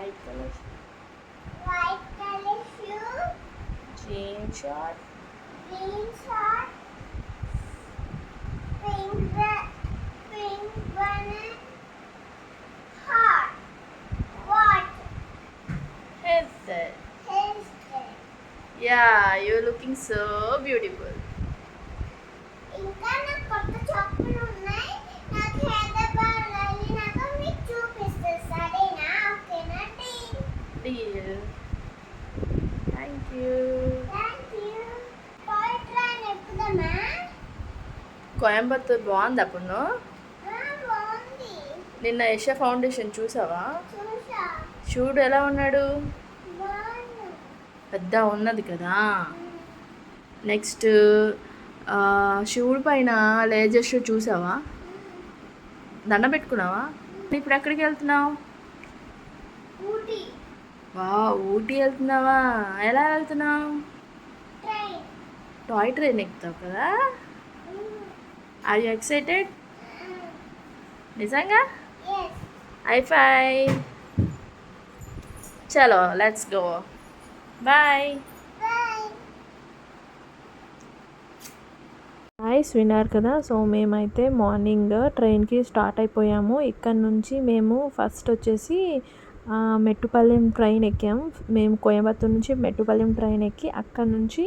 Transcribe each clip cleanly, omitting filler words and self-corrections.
white color shoe, jean short, green short, pink banana, heart. What? headset. Hairstyle. Yeah, you're looking so beautiful. ఇంకా నాకు కొత్త చెప్పులు ఉన్నాయి. నాకు హైదరాబాద్ వెళ్ళినాక మీకు చూపిస్తా. సరేనా? ఓకేనా? Deal. Thank you. Thank you. Toy train ఎక్కుదామా? కోయంబత్తూర్ బాగుంది అప్పుడు బాగుంది. నిన్న యశ ఫౌండేషన్ చూసావా? చూసా. చూడు ఎలా ఉన్నాడు, బాగుంది. పెద్ద ఉన్నది కదా. నెక్స్ట్ శివుడి పైన లేజర్ షో చూసావా? దండ పెట్టుకున్నావా? ఇప్పుడు ఎక్కడికి వెళ్తున్నావు? ఊటీ. వా, ఊటీ వెళ్తున్నావా? ఎలా వెళ్తున్నావు? ట్రైన్. టాయ్ ట్రైన్ ఎక్కుతావు కదా. Are you excited? నిజంగా? Yes. హై చలో let's go. Bye. Bye. Nice విన్నారు కదా. సో మేమైతే మార్నింగ్ ట్రైన్కి స్టార్ట్ అయిపోయాము. ఇక్కడ నుంచి మేము ఫస్ట్ వచ్చేసి మెట్టుపల్లెం ట్రైన్ ఎక్కాం. మేము కోయంబత్తూర్ నుంచి మెట్టుపల్లెం ట్రైన్ ఎక్కి అక్కడ నుంచి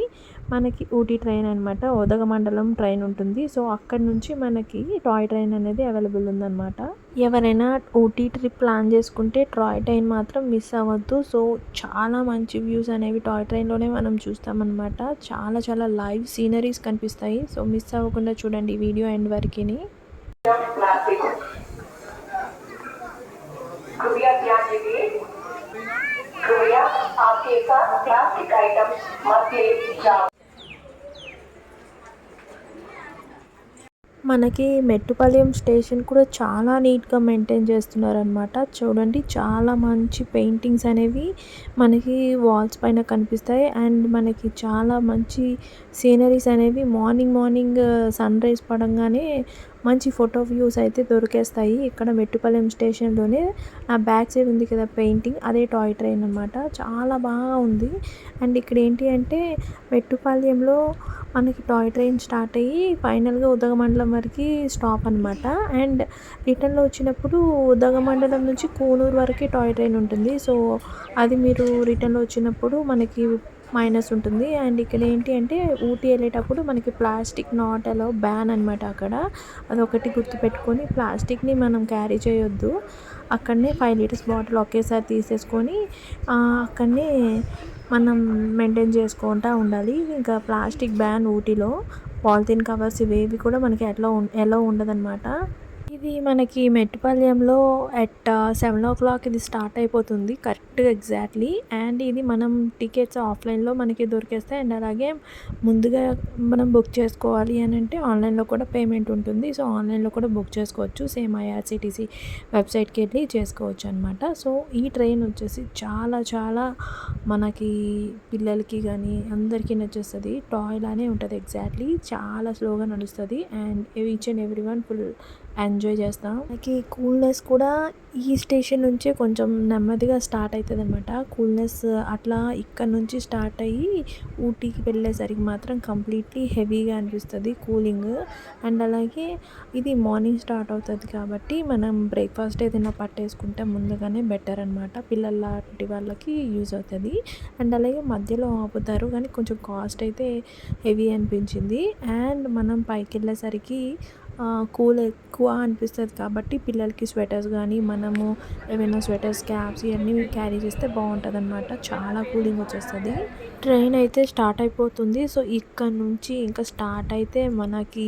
మనకి ఊటీ ట్రైన్ అనమాట, ఉదగమండలం ట్రైన్ ఉంటుంది. సో అక్కడ నుంచి మనకి టాయ్ ట్రైన్ అనేది అవైలబుల్ ఉందన్నమాట. ఎవరైనా ఊటీ ట్రిప్ ప్లాన్ చేసుకుంటే టాయ్ ట్రైన్ మాత్రం మిస్ అవ్వద్దు. సో చాలా మంచి వ్యూస్ అనేవి టాయ్ ట్రైన్లోనే మనం చూస్తామన్నమాట. చాలా చాలా లైవ్ సీనరీస్ కనిపిస్తాయి. సో మిస్ అవ్వకుండా చూడండి వీడియో ఎండ్ వరకుని. कृपया ध्यान दीजिए, कृपया आपके साथ प्लास्टिक आइटम्स मत ले जाओ। మనకి మెట్టుపాలెం స్టేషన్ కూడా చాలా నీట్గా మెయింటైన్ చేస్తున్నారనమాట. చూడండి చాలా మంచి పెయింటింగ్స్ అనేవి మనకి వాల్స్ పైన కనిపిస్తాయి. అండ్ మనకి చాలా మంచి సీనరీస్ అనేవి మార్నింగ్ సన్ రైజ్ పడంగానే మంచి ఫోటో వ్యూస్ అయితే దొరికేస్తాయి ఇక్కడ మెట్టుపాలెం స్టేషన్లోనే. ఆ బ్యాక్ సైడ్ ఉంది కదా పెయింటింగ్, అదే టాయ్ ట్రైన్ అనమాట. చాలా బాగా ఉంది. అండ్ ఇక్కడ ఏంటి అంటే మెట్టుపాలెంలో మనకి టాయ్ ట్రైన్ స్టార్ట్ అయ్యి ఫైనల్గా ఉదగమండలం వరకు స్టాప్ అనమాట. అండ్ రిటర్న్లో వచ్చినప్పుడు ఉదగమండలం నుంచి కూనూరు వరకు టాయ్ ట్రైన్ ఉంటుంది. సో అది మీరు రిటర్న్లో వచ్చినప్పుడు మనకి మైనస్ ఉంటుంది. అండ్ ఇక్కడ ఏంటి అంటే ఊటీ వెళ్ళేటప్పుడు మనకి ప్లాస్టిక్ నాట్ అలో బ్యాన్ అనమాట. అక్కడ అదొకటి గుర్తుపెట్టుకొని ప్లాస్టిక్ని మనం క్యారీ చేయొద్దు. అక్కడనే 5 లీటర్స్ బాటిల్ ఒకేసారి తీసేసుకొని అక్కడనే మనం మెయింటైన్ చేసుకుంటూ ఉండాలి. ఇంకా ప్లాస్టిక్ బ్యాన్ ఊటీలో. పాలిథిన్ కవర్స్ ఇవేవి కూడా మనకి ఎలా ఉండదన్నమాట. ఇది మనకి మెట్టుపాలెంలో అట్ 7 o'clock ఇది స్టార్ట్ అయిపోతుంది కరెక్ట్గా ఎగ్జాక్ట్లీ. అండ్ ఇది మనం టికెట్స్ ఆఫ్లైన్లో మనకి దొరికేస్తాయి. అండ్ అలాగే ముందుగా మనం బుక్ చేసుకోవాలి అని అంటే ఆన్లైన్లో కూడా పేమెంట్ ఉంటుంది. సో ఆన్లైన్లో కూడా బుక్ చేసుకోవచ్చు. సేమ్ ఐఆర్సిటీసీ వెబ్సైట్కి వెళ్ళి చేసుకోవచ్చు అనమాట. సో ఈ ట్రైన్ వచ్చేసి చాలా చాలా మనకి పిల్లలకి కానీ అందరికీ నచ్చేస్తుంది. టాయ్ లానే ఉంటుంది ఎగ్జాక్ట్లీ. చాలా స్లోగా నడుస్తుంది. And each and every one full enjoy చేస్తాం. మనకి కూల్నెస్ కూడా ఈ స్టేషన్ నుంచే కొంచెం నెమ్మదిగా స్టార్ట్ అవుతుంది అనమాట. కూల్నెస్ అట్లా ఇక్కడ నుంచి స్టార్ట్ అయ్యి ఊటీకి వెళ్ళేసరికి మాత్రం కంప్లీట్లీ హెవీగా అనిపిస్తుంది కూలింగ్. అండ్ అలాగే ఇది మార్నింగ్ స్టార్ట్ అవుతుంది కాబట్టి మనం బ్రేక్ఫాస్ట్ ఏదైనా పట్టేసుకుంటే ముందుగానే బెటర్ అనమాట. పిల్లల వాళ్ళకి యూజ్ అవుతుంది. అండ్ అలాగే మధ్యలో ఆపుతారు కానీ కొంచెం కాస్ట్ అయితే హెవీ అనిపించింది. అండ్ మనం పైకి వెళ్ళేసరికి కూల్ ఎక్కువ అనిపిస్తుంది కాబట్టి పిల్లలకి స్వెటర్స్ కానీ మనము ఏమైనా స్వెటర్స్ క్యాప్స్ ఇవన్నీ క్యారీ చేస్తే బాగుంటుంది అనమాట. చాలా కూలింగ్ వచ్చేస్తుంది. ట్రైన్ అయితే స్టార్ట్ అయిపోతుంది. సో ఇక్కడ నుంచి ఇంకా స్టార్ట్ అయితే మనకి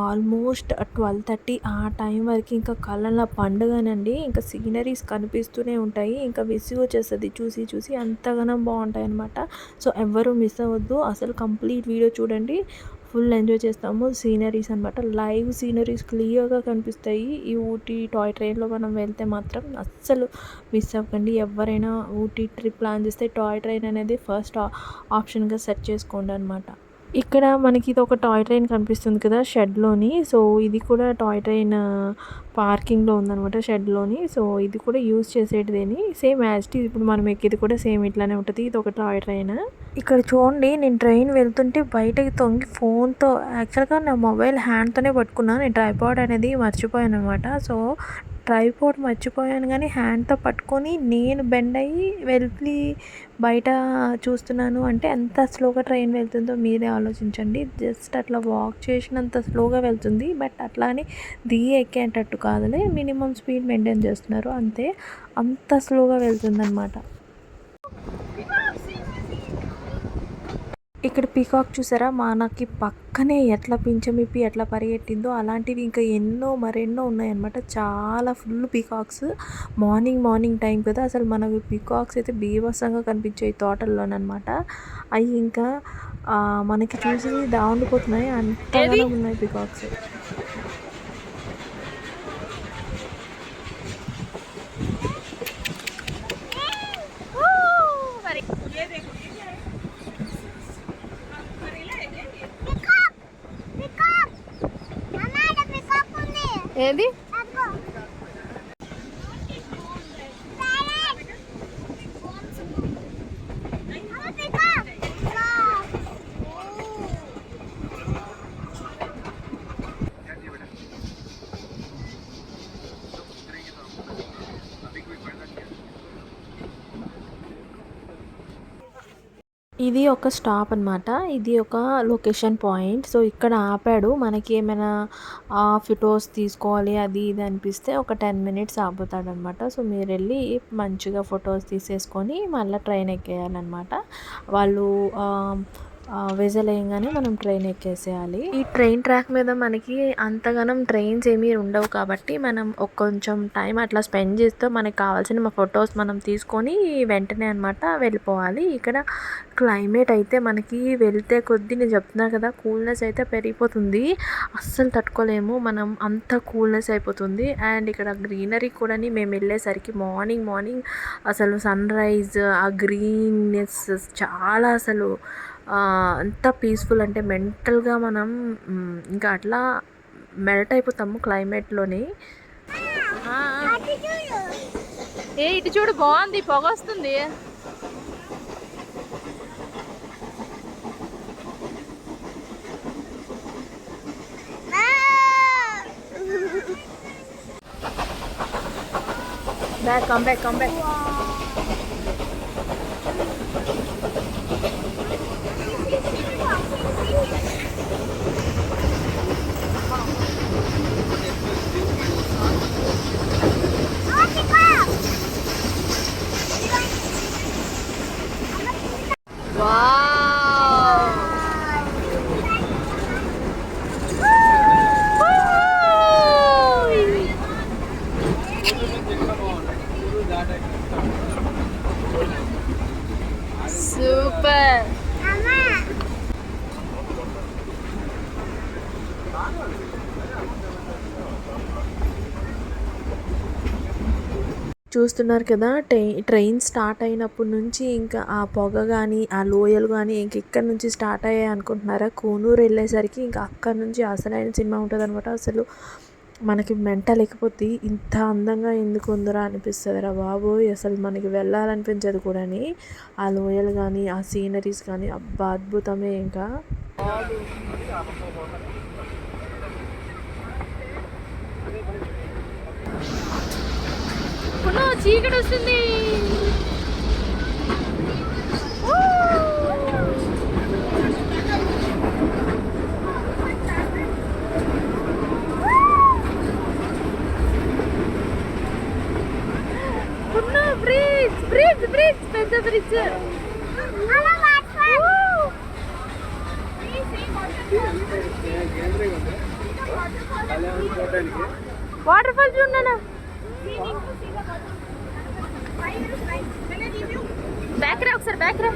ఆల్మోస్ట్ 12:30 ఆ టైం వరకు ఇంకా కళ్ళ పండుగనండి. ఇంకా సీనరీస్ కనిపిస్తూనే ఉంటాయి. ఇంకా విసిగి వచ్చేస్తుంది చూసి చూసి, అంతగానో బాగుంటాయి అనమాట. సో ఎవ్వరూ మిస్ అవ్వద్దు. అసలు కంప్లీట్ వీడియో చూడండి. ఫుల్ ఎంజాయ్ చేస్తాము. సీనరీస్ అనమాట, లైవ్ సీనరీస్ క్లియర్గా కనిపిస్తాయి. ఈ ఊటీ టాయ్ ట్రైన్లో మనం వెళ్తే మాత్రం అస్సలు మిస్ అవ్వకండి. ఎవరైనా ఊటీ ట్రిప్ ప్లాన్ చేస్తే టాయ్ ట్రైన్ అనేది ఫస్ట్ ఆప్షన్గా సెట్ చేసుకోండి అనమాట. ఇక్కడ మనకి ఇది ఒక టాయ్ ట్రైన్ కనిపిస్తుంది కదా షెడ్‌లోని. సో, ఇది కూడా టాయ్ ట్రైన్ పార్కింగ్‌లో ఉందనమాట షెడ్‌లోని. సో, ఇది కూడా యూజ్ చేసేటిదేని. సేమ్ యాజ్ ఇట్ ఈజ్ ఇప్పుడు మనం ఎక్కేది కూడా సేమ్ ఇట్లానే ఉంటది. ఇది ఒక టాయ్ ట్రైన్. ఇక్కడ చూడండి నేను ట్రైన్ వెళ్తుంటే బయటకి తొంగి ఫోన్‌తో యాక్చువల్‌గా నా మొబైల్ హ్యాండ్‌తోనే పట్టుకున్నా. నేను ట్రైపాడ్ అనేది మర్చిపోయాననమాట. సో, ట్రైపాడ్ మర్చిపోయాను గానీ హ్యాండ్‌తో పట్టుకొని నేను బెండ్ అయ్యి వెళ్ళి బయట చూస్తున్నాను అంటే ఎంత స్లోగా ట్రైన్ వెళ్తుందో మీరే ఆలోచించండి. జస్ట్ అట్లా వాక్ చేసినంత స్లోగా వెళ్తుంది. బట్ అట్లా అని దిగి ఎక్కేటట్టు కాదులే. మినిమమ్ స్పీడ్ మెయింటైన్ చేస్తున్నారు అంతే. అంత స్లోగా వెళ్తుందనమాట. ఇక్కడ పీకాక్ చూసారా మనకి పక్కనే ఎట్లా పించమిప్పి ఎట్లా పరిగెట్టిందో అలాంటివి ఇంకా ఎన్నో మరెన్నో ఉన్నాయన్నమాట. చాలా ఫుల్ పీకాక్స్. మార్నింగ్ టైం కదా అసలు మనకి పీకాక్స్ అయితే బీభత్సంగా కనిపించాయి తోటల్లోనమాట. అవి ఇంకా మనకి చూసి దాండిపోతున్నాయి అంతగానో ఉన్నాయి పీకాక్స్. ఏది ఇది ఒక స్టాప్ అనమాట. ఇది ఒక లొకేషన్ పాయింట్. సో, ఇక్కడ ఆపాడు. మనకి ఏమైనా ఫొటోస్ తీసుకోవాలి అది ఇది అనిపిస్తే ఒక 10 మినిట్స్ ఆపుతాడనమాట. సో, మీరెళ్ళి మంచిగా ఫొటోస్ తీసేసుకొని మళ్ళీ ట్రైన్ ఎక్కేయాలన్నమాట. వాళ్ళు విజిల్ వేయంగానే మనం ట్రైన్ ఎక్కేసేయాలి. ఈ ట్రైన్ ట్రాక్ మీద మనకి అంతగానం ట్రైన్స్ ఏమీ ఉండవు కాబట్టి మనం కొంచెం టైం అట్లా స్పెండ్ చేస్తే మనకి కావాల్సిన ఫొటోస్ మనం తీసుకొని వెంటనే అనమాట వెళ్ళిపోవాలి. ఇక్కడ క్లైమేట్ అయితే మనకి వెళ్తే కొద్దీ నేను చెప్తున్నా కదా కూల్నెస్ అయితే పెరిగిపోతుంది. అస్సలు తట్టుకోలేము మనం అంత కూల్నెస్ అయిపోతుంది. అండ్ ఇక్కడ గ్రీనరీ కూడా మేము వెళ్ళేసరికి మార్నింగ్ అసలు సన్ రైజ్ ఆ గ్రీన్నెస్ చాలా అసలు అంత పీస్ఫుల్ అంటే మెంటల్గా మనం ఇంకా అట్లా మెల్ట్ అయిపోతాము క్లైమేట్లోని. ఇటు చూడు బాగుంది పొగ వస్తుంది. come back. సూపర్. చూస్తున్నారు కదా ట్రైన్ స్టార్ట్ అయినప్పటి నుంచి ఇంకా ఆ పొగ కానీ ఆ లోయలు కానీ ఇంక ఇక్కడ నుంచి స్టార్ట్ అయ్యాయి అనుకుంటున్నారా. కూనూరు వెళ్ళేసరికి ఇంకా అక్కడ నుంచి అసలైన సినిమా ఉంటుంది అనమాట. అసలు మనకి మెంటల్ ఎక్కిపోద్ది. ఇంత అందంగా ఎందుకు ఉందిరా అనిపిస్తుందిరా బాబోయ్. అసలు మనకి వెళ్ళాలనిపించదు కూడా. ఆ లోయలు కానీ ఆ సీనరీస్ కానీ అబ్బా అద్భుతమే. ఇంకా చీకటి వస్తుంది. బ్రిడ్జ్ పెద్ద బ్రిడ్జ్. వాటర్ ఫాల్ చూడనా. బ్యాక్ రా ఒకసారి బ్యాక్ రా.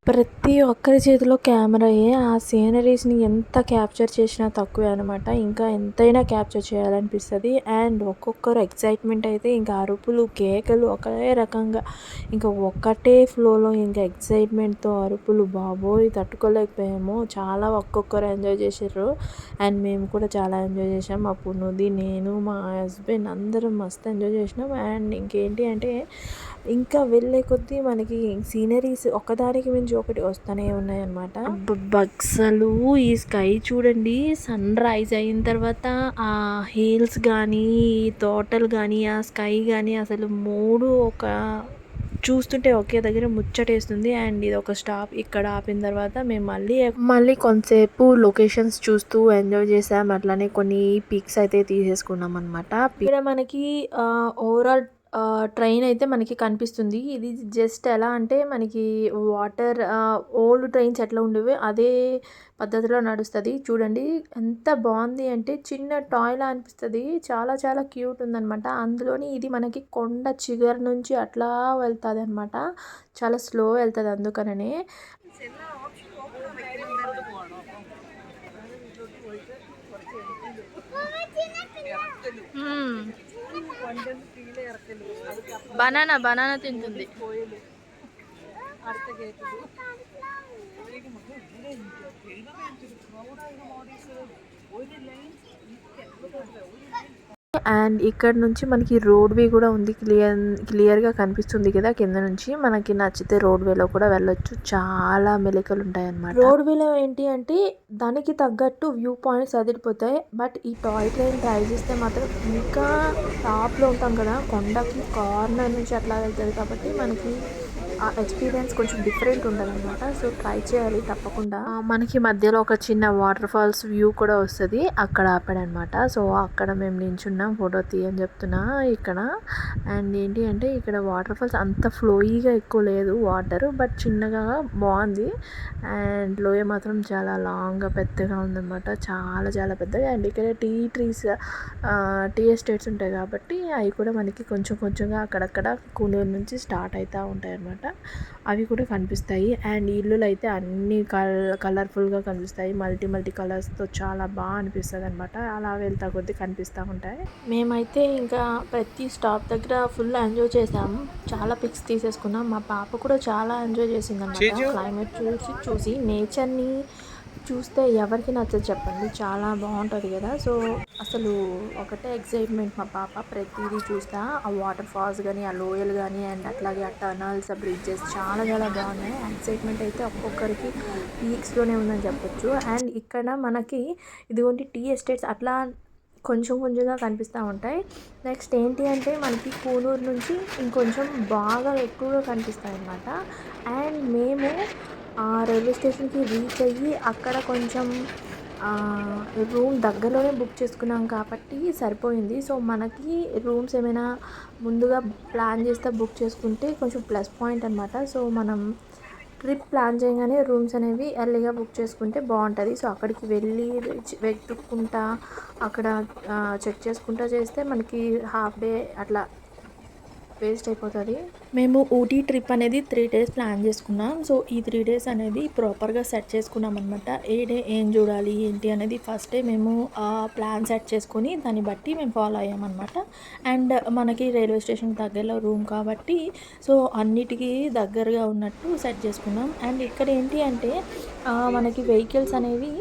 ప్రతి ఒక్కరి చేతిలో కెమెరాయే. ఆ సీనరీస్‌ని ఎంత క్యాప్చర్ చేసినా తక్కువే అనమాట. ఇంకా ఎంతైనా క్యాప్చర్ చేయాలనిపిస్తది. అండ్ ఒక్కొక్కరు ఎక్సైట్‌మెంట్ అయితే ఇంకా అరుపులు, కేకలు ఒకే రకంగా ఇంకా ఒకటే ఫ్లోలో ఇంకా ఎక్సైట్‌మెంట్‌తో అరుపులు బాబోయ్! తట్టుకోలేకపోయాము. చాలా ఒక్కొక్కరు ఎంజాయ్ చేసిర్రు. అండ్ మేము కూడా చాలా ఎంజాయ్ చేసాం. మా పునుది, నేను, మా హస్బెండ్ అందరం మస్తు ఎంజాయ్ చేసినాం. అండ్ ఇంకేంటి అంటే ఇంకా వెళ్ళే కొద్దీ మనకి సీనరీస్ ఒకదానికి మించి ఒకటి వస్తూనే ఉన్నాయన్నమాట. అసలు ఈ స్కై చూడండి, సన్ రైజ్ అయిన తర్వాత ఆ హిల్స్ కానీ, ఈ తోటలు కానీ, ఆ స్కై కానీ అసలు మూడు ఒక చూస్తుంటే ఒకే దగ్గర ముచ్చటేస్తుంది. అండ్ ఇది ఒక స్టాప్. ఇక్కడ ఆపిన తర్వాత మేము మళ్ళీ కొంతసేపు లొకేషన్స్ చూస్తూ ఎంజాయ్ చేసాం. అట్లానే కొన్ని పిక్స్ అయితే తీసేసుకున్నాం అనమాట. ఇక్కడ మనకి ఓవరాల్ ట్రైన్ అయితే మనకి కనిపిస్తుంది. ఇది జస్ట్ ఎలా అంటే మనకి వాటర్ ఓల్డ్ ట్రైన్స్ ఎట్లా ఉండేవో అదే పద్ధతిలో నడుస్తుంది. చూడండి ఎంత బాగుంది అంటే చిన్న టాయ్లా అనిపిస్తుంది. చాలా చాలా క్యూట్ ఉందన్నమాట. అందులోని ఇది మనకి కొండ చిగురు నుంచి అట్లా వెళ్తుంది అనమాట. చాలా స్లో వెళ్తుంది అందుకనే. బనానా తింటుంది. అండ్ ఇక్కడ నుంచి మనకి రోడ్ వే కూడా ఉంది. క్లియర్గా కనిపిస్తుంది కదా కింద నుంచి. మనకి నచ్చితే రోడ్ వేలో కూడా వెళ్ళొచ్చు. చాలా మెలికలు ఉంటాయి అన్నమాట. రోడ్ వేలో ఏంటి అంటే దానికి తగ్గట్టు వ్యూ పాయింట్స్ అదిరిపోతాయి. బట్ ఈ టాయ్ ట్రైన్ ట్రై చేస్తే మాత్రం ఇంకా టాప్లో ఉంటాం కదా, కొండకి కార్నర్ నుంచి అట్లా వెళ్తుంది కాబట్టి మనకి ఆ ఎక్స్పీరియన్స్ కొంచెం డిఫరెంట్ ఉంటుంది అనమాట. సో ట్రై చేయాలి తప్పకుండా. మనకి మధ్యలో ఒక చిన్న వాటర్ ఫాల్స్ వ్యూ కూడా వస్తుంది. అక్కడ ఆపాడనమాట. సో అక్కడ మేము నించున్నాం, ఫోటో తీయని చెప్తున్నా ఇక్కడ. అండ్ ఏంటి అంటే ఇక్కడ వాటర్ ఫాల్స్ అంత ఫ్లోయిగా ఎక్కువ లేదు వాటర్, బట్ చిన్నగా బాగుంది. అండ్ లోయ మాత్రం చాలా లాంగ్గా పెద్దగా ఉందన్నమాట. చాలా చాలా పెద్దగా. అండ్ ఇక్కడ టీ ఎస్టేట్స్ ఉంటాయి కాబట్టి అవి కూడా మనకి కొంచెం కొంచెంగా అక్కడక్కడ కూనూరు నుంచి స్టార్ట్ అవుతూ ఉంటాయి అన్నమాట. అవి కూడా కనిపిస్తాయి. అండ్ ఇల్లులు అయితే అన్ని కలర్ఫుల్గా కనిపిస్తాయి. మల్టీ కలర్స్తో చాలా బాగా అనిపిస్తుంది అనమాట. అలా వెళ్తా కొద్దీ కనిపిస్తూ ఉంటాయి. మేమైతే ఇంకా ప్రతి స్టాప్ దగ్గర ఫుల్ ఎంజాయ్ చేసాము. చాలా పిక్స్ తీసేసుకున్నాం. మా పాప కూడా చాలా ఎంజాయ్ చేసింది అనమాట. క్లైమేట్ చూసి నేచర్ని చూస్తే ఎవరికి నచ్చదు చెప్పండి, చాలా బాగుంటుంది కదా. సో అసలు ఒకటే ఎక్సైట్మెంట్ మా పాప ప్రతిదీ చూస్తా. ఆ వాటర్ ఫాల్స్ కానీ, ఆ లోయలు కానీ, అండ్ అట్లాగే ఆ టనల్స్, ఆ బ్రిడ్జెస్ చాలా చాలా బాగున్నాయి. ఎక్సైట్మెంట్ అయితే ఒక్కొక్కరికి పీక్స్లోనే ఉందని చెప్పొచ్చు. అండ్ ఇక్కడ మనకి ఇదిగోండి టీ ఎస్టేట్స్ అట్లా కొంచెం కొంచెంగా కనిపిస్తూ ఉంటాయి. నెక్స్ట్ ఏంటి అంటే మనకి కూనూరు నుంచి ఇంకొంచెం బాగా ఎక్కువగా కనిపిస్తాయి అన్నమాట. అండ్ మేము రైల్వే స్టేషన్కి రీచ్ అయ్యి అక్కడ కొంచెం రూమ్ దగ్గరలోనే బుక్ చేసుకున్నాం కాబట్టి సరిపోయింది. సో మనకి రూమ్స్ ఏమైనా ముందుగా ప్లాన్ చేస్తే బుక్ చేసుకుంటే కొంచెం ప్లస్ పాయింట్ అనమాట. సో మనం ట్రిప్ ప్లాన్ చేయగానే రూమ్స్ అనేవి ఎర్లీగా బుక్ చేసుకుంటే బాగుంటుంది. సో అక్కడికి వెళ్ళి వెతుక్కుంటా అక్కడ చెక్ చేసుకుంటా చేస్తే మనకి హాఫ్ డే అట్లా వేస్ట్ అయిపోతుంది. మేము ఊటీ ట్రిప్ అనేది 3 days ప్లాన్ చేసుకున్నాం. సో ఈ 3 days అనేది ప్రాపర్గా సెట్ చేసుకున్నాం అనమాట. ఏ డే ఏం చూడాలి ఏంటి అనేది ఫస్ట్ డే మేము ప్లాన్ సెట్ చేసుకొని దాన్ని బట్టి మేము ఫాలో అయ్యామన్నమాట. అండ్ మనకి రైల్వే స్టేషన్ దగ్గరలో రూమ్ కాబట్టి సో అన్నిటికీ దగ్గరగా ఉన్నట్టు సెట్ చేసుకున్నాం. అండ్ ఇక్కడ ఏంటి అంటే మనకి వెహికల్స్ అనేవి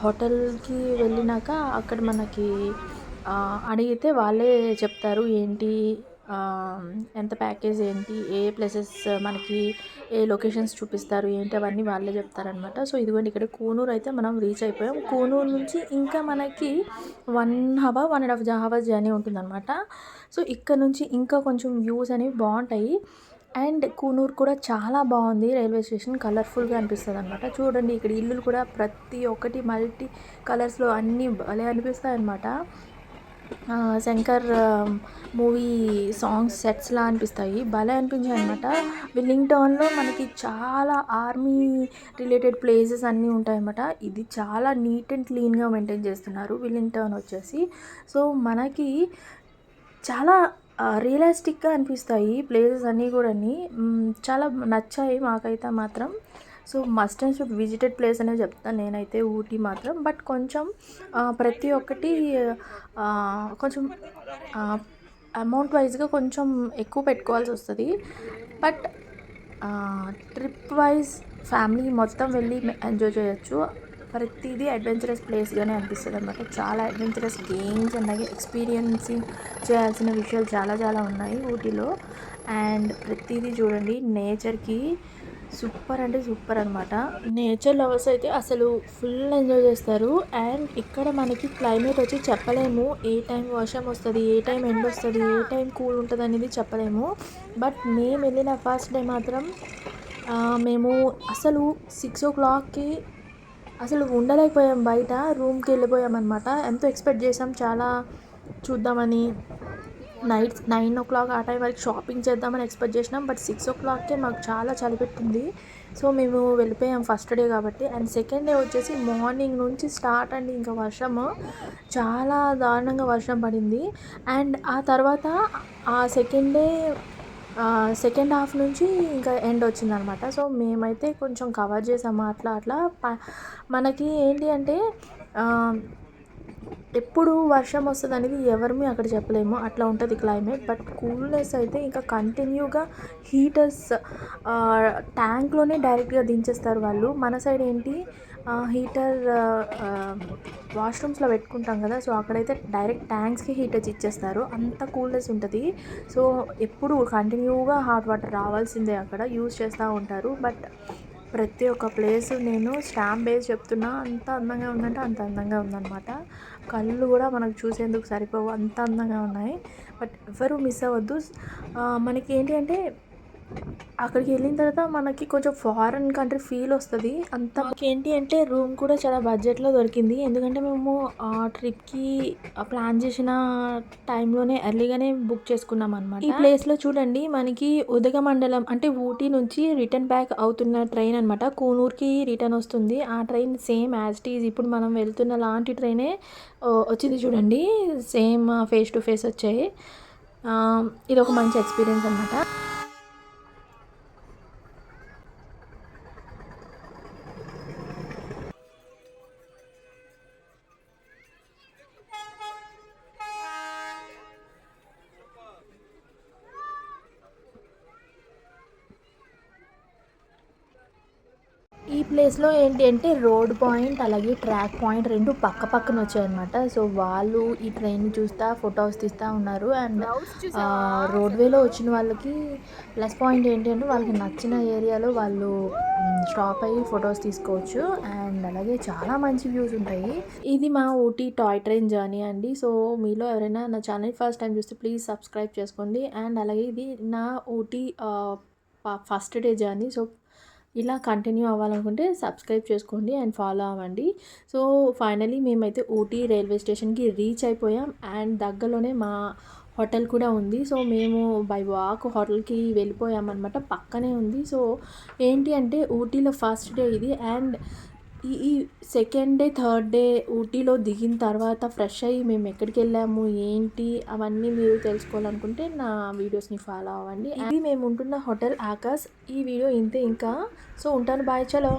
హోటల్కి వెళ్ళినాక అక్కడ మనకి అడిగితే వాళ్ళే చెప్తారు ఏంటి ఎంత ప్యాకేజ్ ఏంటి, ఏ ప్లేసెస్ మనకి ఏ లొకేషన్స్ చూపిస్తారు ఏంటి అవన్నీ వాళ్ళే చెప్తారనమాట. సో ఇదిగోండి ఇక్కడ కూనూరు అయితే మనం రీచ్ అయిపోయాం. కూనూరు నుంచి ఇంకా మనకి 1.5 hours జర్నీ ఉంటుందన్నమాట. సో ఇక్కడ నుంచి ఇంకా కొంచెం వ్యూస్ అనేవి బాగుంటాయి. అండ్ కూనూరు కూడా చాలా బాగుంది. రైల్వే స్టేషన్ కలర్ఫుల్గా అనిపిస్తుంది అనమాట. చూడండి ఇక్కడ ఇల్లులు కూడా ప్రతి ఒక్కటి మల్టీ కలర్స్లో అన్నీ భలే అనిపిస్తాయి అన్నమాట. శంకర్ మూవీ సాంగ్స్ సెట్స్లా అనిపిస్తాయి, భలే అనిపించాయి అనమాట. విల్లింగ్టన్లో మనకి చాలా ఆర్మీ రిలేటెడ్ ప్లేసెస్ అన్నీ ఉంటాయన్నమాట. ఇది చాలా నీట్ అండ్ క్లీన్గా మెయింటైన్ చేస్తున్నారు విల్లింగ్టన్ వచ్చేసి. సో మనకి చాలా రియలిస్టిక్గా అనిపిస్తాయి ప్లేసెస్ అన్నీ కూడా. చాలా నచ్చాయి మాకైతే మాత్రం. So must and should visited place అనే చెప్తాను నేనైతే ఊటీ మాత్రం. బట్ కొంచెం ప్రతి ఒక్కటి కొంచెం అమౌంట్ వైజ్గా కొంచెం ఎక్కువ పెట్టుకోవాల్సి వస్తుంది. బట్ ట్రిప్ వైజ్ ఫ్యామిలీ మొత్తం వెళ్ళి ఎంజాయ్ చేయొచ్చు. ప్రతిదీ అడ్వెంచరస్ ప్లేస్గానే అనిపిస్తుంది అనమాట. చాలా అడ్వెంచరస్ గేమ్స్ అలాగే ఎక్స్పీరియన్సింగ్ చేయాల్సిన విషయాలు చాలా చాలా ఉన్నాయి ఊటీలో. అండ్ ప్రతిదీ చూడండి, నేచర్కి సూపర్ అంటే సూపర్ అనమాట. నేచర్ లవర్స్ అయితే అసలు ఫుల్ ఎంజాయ్ చేస్తారు. అండ్ ఇక్కడ మనకి క్లైమేట్ వచ్చి చెప్పలేము, ఏ టైం వర్షం వస్తుంది, ఏ టైం ఎండ వస్తుంది, ఏ టైం కూల్ ఉంటుంది అనేది చెప్పలేము. బట్ మేము వెళ్ళిన ఫస్ట్ డే మాత్రం మేము అసలు 6 o'clockకి అసలు ఉండలేకపోయాం, బయట రూమ్కి వెళ్ళిపోయాం అనమాట. ఎంతో ఎక్స్పెక్ట్ చేసాం చాలా చూద్దామని. నైట్ 9 o'clock ఆ టైం వరకు షాపింగ్ చేద్దామని ఎక్స్పెక్ట్ చేసినాం. బట్ 6 o'clockకే మాకు చాలా చలి పెట్టింది. సో మేము వెళ్ళిపోయాం ఫస్ట్ డే కాబట్టి. అండ్ సెకండ్ డే వచ్చేసి మార్నింగ్ నుంచి స్టార్ట్ అండి, ఇంకా వర్షము చాలా దారుణంగా వర్షం పడింది. అండ్ ఆ తర్వాత ఆ సెకండ్ హాఫ్ నుంచి ఇంకా ఎండ్ వచ్చిందనమాట. సో మేమైతే కొంచెం కవర్ చేసాము అట్లా. మనకి ఏంటి అంటే ఎప్పుడు వర్షం వస్తుంది అనేది ఎవరిమీ అక్కడ చెప్పలేము, అట్లా ఉంటుంది క్లైమేట్. బట్ కూల్నెస్ అయితే ఇంకా కంటిన్యూగా హీటర్స్ ట్యాంక్లోనే డైరెక్ట్గా దించేస్తారు వాళ్ళు. మన సైడ్ ఏంటి హీటర్ వాష్రూమ్స్లో పెట్టుకుంటాం కదా, సో అక్కడైతే డైరెక్ట్ ట్యాంక్స్కి హీటర్స్ ఇచ్చేస్తారు, అంత కూల్నెస్ ఉంటుంది. సో ఎప్పుడు కంటిన్యూగా హాట్ వాటర్ రావాల్సిందే, అక్కడ యూజ్ చేస్తూ ఉంటారు. బట్ ప్రతి ఒక్క ప్లేస్ నేను స్టాంప్ వేసి చెప్తున్నా, అంత అందంగా ఉందంటే అంత అందంగా ఉందన్నమాట. కళ్ళు కూడా మనకు చూసేందుకు సరిపోవు, అంత అందంగా ఉన్నాయి. బట్ ఎవరు మిస్ అవ్వద్దు. మనకి ఏంటి అంటే అక్కడికి వెళ్ళిన తర్వాత మనకి కొంచెం ఫారెన్ కంట్రీ ఫీల్ వస్తుంది. అంత ఏంటి అంటే రూమ్ కూడా చాలా బడ్జెట్లో దొరికింది, ఎందుకంటే మేము ఆ ట్రిప్కి ప్లాన్ చేసిన టైంలోనే ఎర్లీగానే బుక్ చేసుకున్నాం అనమాట. ఈ ప్లేస్లో చూడండి, మనకి ఉదగమండలం అంటే ఊటీ నుంచి రిటర్న్ బ్యాక్ అవుతున్న ట్రైన్ అనమాట, కూనూర్కి రిటర్న్ వస్తుంది. ఆ train same as it is ఇప్పుడు మనం వెళ్తున్న లాంటి ట్రైనే వచ్చింది చూడండి, సేమ్ ఫేస్ టు ఫేస్ వచ్చాయి. ఇది ఒక మంచి ఎక్స్పీరియన్స్ అనమాట. ఈ ప్లేస్లో ఏంటి అంటే రోడ్ పాయింట్ అలాగే ట్రాక్ పాయింట్ రెండు పక్క పక్కన వచ్చాయన్నమాట. సో వాళ్ళు ఈ ట్రైన్ చూస్తూ ఫొటోస్ తీస్తూ ఉన్నారు. అండ్ రోడ్వేలో వచ్చిన వాళ్ళకి ప్లస్ పాయింట్ ఏంటి అంటే వాళ్ళకి నచ్చిన ఏరియాలో వాళ్ళు స్టాప్ అయ్యి ఫొటోస్ తీసుకోవచ్చు. అండ్ అలాగే చాలా మంచి వ్యూస్ ఉంటాయి. ఇది మా ఊటీ టాయ్ ట్రైన్ జర్నీ అండి. సో మీలో ఎవరైనా నా ఛానల్ ఫస్ట్ టైం చూస్తే ప్లీజ్ సబ్స్క్రైబ్ చేసుకోండి. అండ్ అలాగే ఇది నా Ooty first day journey. So ఇలా కంటిన్యూ అవ్వాలనుకుంటే సబ్స్క్రైబ్ చేసుకోండి అండ్ ఫాలో అవ్వండి. సో ఫైనలీ మేమైతే ఊటీ రైల్వే స్టేషన్కి రీచ్ అయిపోయాం. అండ్ దగ్గరలోనే మా హోటల్ కూడా ఉంది. సో మేము బై వాక్ హోటల్కి వెళ్ళిపోయామన్నమాట, పక్కనే ఉంది. సో ఏంటి అంటే ఊటీలో ఫస్ట్ డే ఇది. అండ్ ఈ సెకండ్ డే థర్డ్ డే ఊటీలో దిగిన తర్వాత ఫ్రెష్ అయ్యి మేము ఎక్కడికి వెళ్ళాము ఏంటి అవన్నీ మీరు తెలుసుకోవాలనుకుంటే నా వీడియోస్ని ఫాలో అవ్వండి. ఇది మేము ఉంటున్న హోటల్ ఆకాశ్. ఈ వీడియో ఇంతే ఇంకా. సో ఉంటాను, బాయ్, చలో.